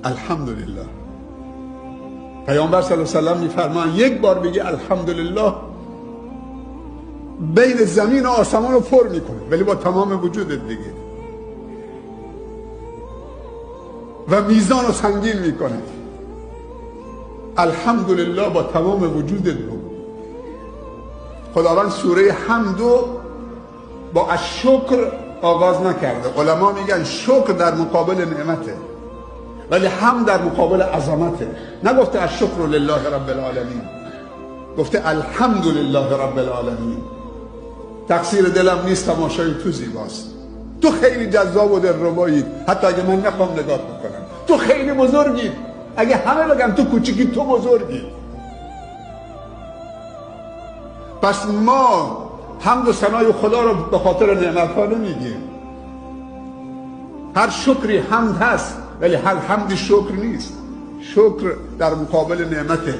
الحمدلله. پیامبر صلی الله علیه و سلم میفرمایند یک بار بگی الحمدلله بین زمین و آسمان رو پر میکنه، ولی با تمام وجودت دیگه، و میزان رو سنگین میکنه. الحمدلله با تمام وجودت بود. خداوند سوره حمد با الشکر آغاز نکرده. علما میگن شکر در مقابل نعمته، ولی حمد در مقابل عظمته. نگفته الشکر لله رب العالمین، گفته الحمدلله رب العالمین. تقصیر دلم نیست، تماشای تو زیباست. تو خیلی جذاب و دلربایی، حتی اگه من نخوام نگاه بکنم. تو خیلی بزرگی، اگه همه بگن تو کوچیکی، تو بزرگی. پس ما حمد و ثنای خدا رو به خاطر نعمت‌ها نمیگیم. هر شکری حمد هست، ولی هر حمدی شکر نیست. شکر در مقابل نعمته.